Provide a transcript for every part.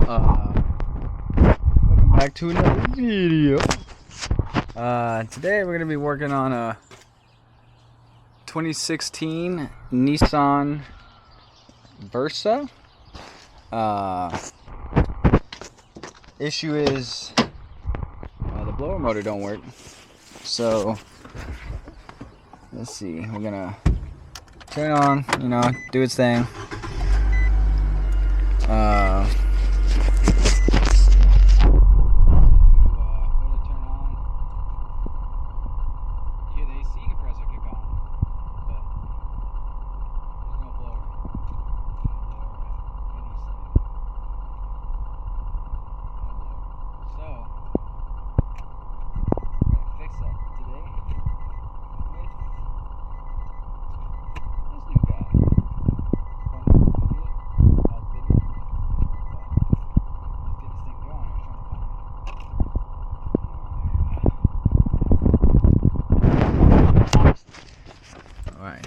Welcome back to another video. Today we're going to be working on a 2016 Nissan Versa. Issue is the blower motor don't work. So let's see, we're gonna turn it on, do its thing.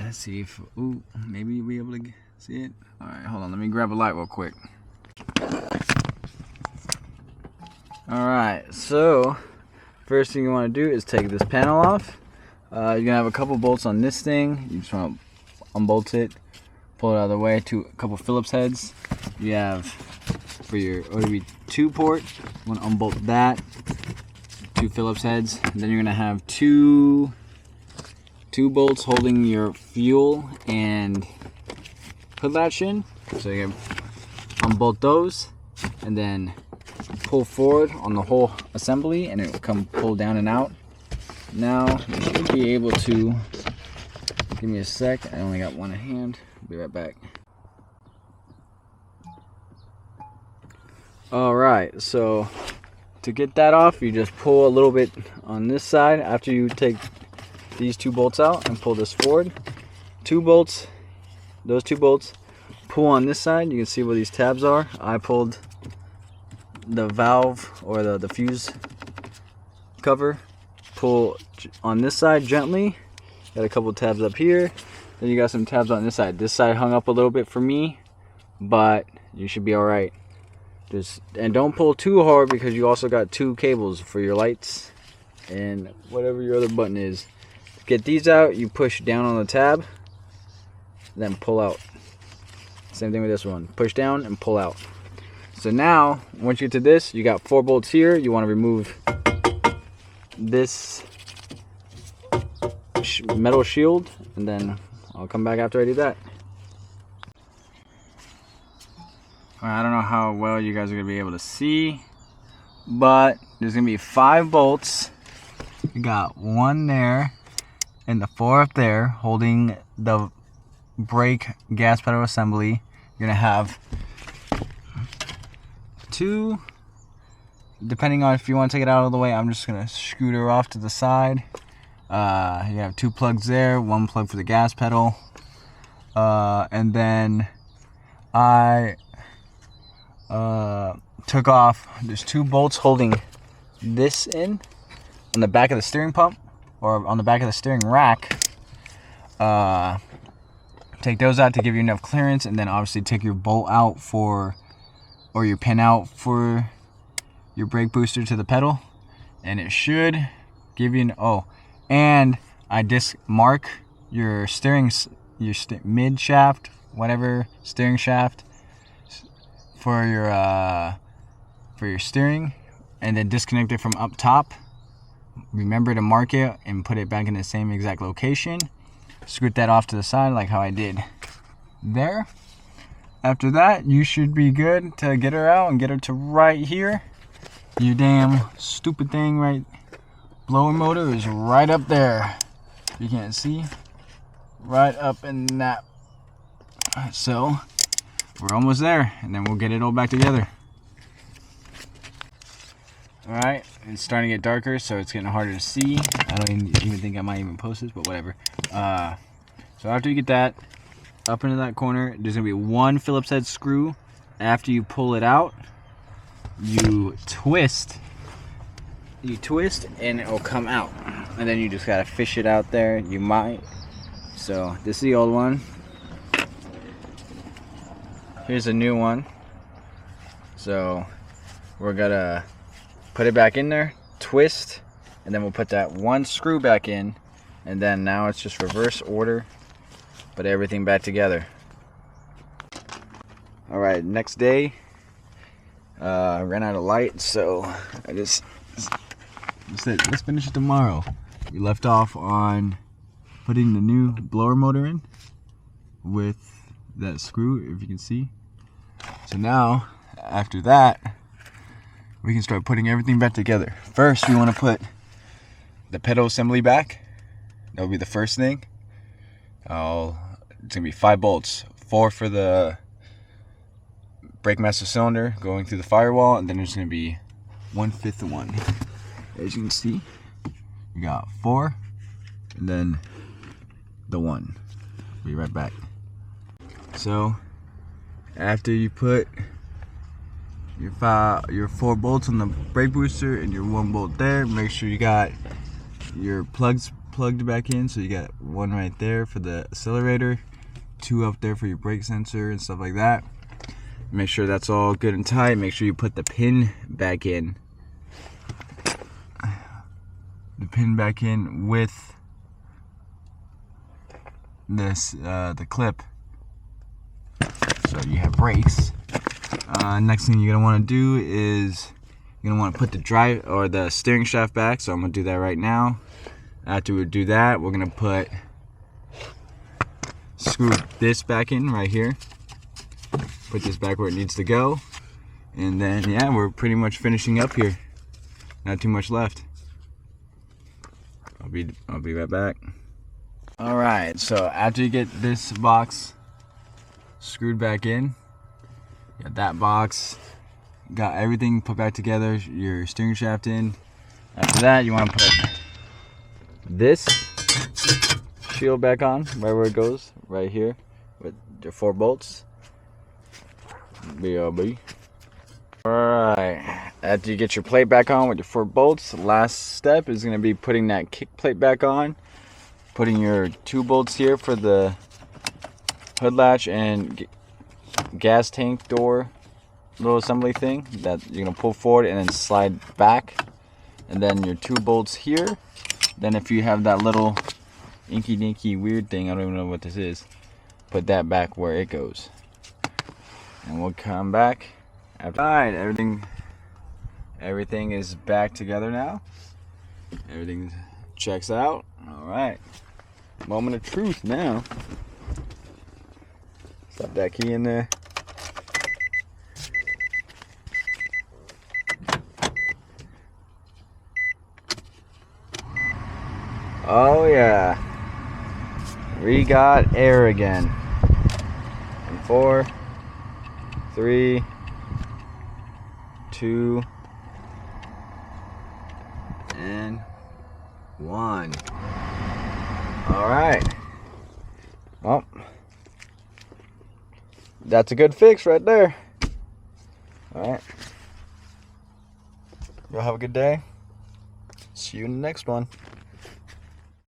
Let's see if, maybe you'll be able to see it. Alright, hold on, let me grab a light real quick. Alright, so first thing you want to do is take this panel off. You're going to have a couple bolts on this thing. You just want to unbolt it, pull it out of the way, a couple Phillips heads. You have for your ODB 2 port, you want to unbolt that, 2 Phillips heads. And then you're going to have two bolts holding your fuel and hood latch in. So you can unbolt those and then pull forward on the whole assembly and it will come pull down and out. Now you should be able to, give me a sec, I only got one in hand, I'll be right back. Alright, so to get that off, you just pull a little bit on this side after you take these 2 bolts out and pull this forward. 2 bolts, those 2 bolts, pull on this side. You can see where these tabs are. I pulled the valve or the fuse cover. Pull on this side gently. Got a couple tabs up here. Then you got some tabs on this side. This side hung up a little bit for me, but you should be all right. And don't pull too hard because you also got 2 cables for your lights and whatever your other button is. Get these out, you push down on the tab, then pull out. Same thing with this one. Push down and pull out. So now, once you get to this, you got 4 bolts here. You want to remove this metal shield, and then I'll come back after I do that. I don't know how well you guys are going to be able to see, but there's going to be 5 bolts. You got 1 there. And the 4 up there holding the brake gas pedal assembly. You're gonna have 2, depending on if you want to take it out of the way. I'm just gonna scoot her off to the side. You have 2 plugs there, 1 plug for the gas pedal, and then I took off, there's 2 bolts holding this in on the back of the steering pump, or on the back of the steering rack. Take those out to give you enough clearance, and then obviously take your bolt out or your pin out for your brake booster to the pedal, and it should give you and I disc mark your mid shaft, whatever steering shaft for your steering, and then disconnect it from up top. Remember to mark it and put it back in the same exact location. Scoot that off to the side like how I did there. After that, you should be good to get her out and get her to right here. Your damn stupid thing, right? Blower motor is right up there. You can't see. Right up in that. So we're almost there, and then we'll get it all back together. Alright, it's starting to get darker, so it's getting harder to see. I don't even think I might even post this, but whatever. So after you get that up into that corner, there's going to be 1 Phillips head screw. After you pull it out, you twist and it'll come out. And then you just got to fish it out there. You might. So this is the old one. Here's a new one. So we're gonna put it back in there, twist, and then we'll put that one screw back in, and then now it's just reverse order, put everything back together. All right, next day, I ran out of light, so I just said, let's finish it tomorrow. We left off on putting the new blower motor in with that screw, if you can see. So now, after that, we can start putting everything back together. First, we want to put the pedal assembly back. That'll be the first thing. It's gonna be 5 bolts, 4 for the brake master cylinder going through the firewall, and then there's gonna be 1/5 one. As you can see, we got 4, and then the 1. Be right back. So after you put your 4 bolts on the brake booster and your 1 bolt there, make sure you got your plugs plugged back in. So you got 1 right there for the accelerator, 2 up there for your brake sensor and stuff like that. Make sure that's all good and tight. Make sure you put the pin back in. The pin back in with this the clip, so you have brakes. Next thing you're gonna want to do is you're gonna want to put the drive or the steering shaft back. So I'm gonna do that right now. After we do that, we're gonna screw this back in right here. Put this back where it needs to go, and then yeah, we're pretty much finishing up here. Not too much left. I'll be right back. All right, so after you get this box screwed back in, got that box, got everything put back together, your steering shaft in. After that, you want to put this shield back on, right where it goes, right here, with your 4 bolts. BRB. Alright, after you get your plate back on with your 4 bolts, the last step is going to be putting that kick plate back on, putting your 2 bolts here for the hood latch and gas tank door little assembly thing that you're going to pull forward and then slide back, and then your 2 bolts here. Then if you have that little inky dinky weird thing, I don't even know what this is, put that back where it goes. And we'll come back after. Alright, everything is back together now. Everything checks out. Alright. Moment of truth now. Slap that key in there. Oh yeah. We got air again. And 4, 3, 2, and 1. All right. Well, that's a good fix right there. All right. Y'all have a good day. See you in the next one.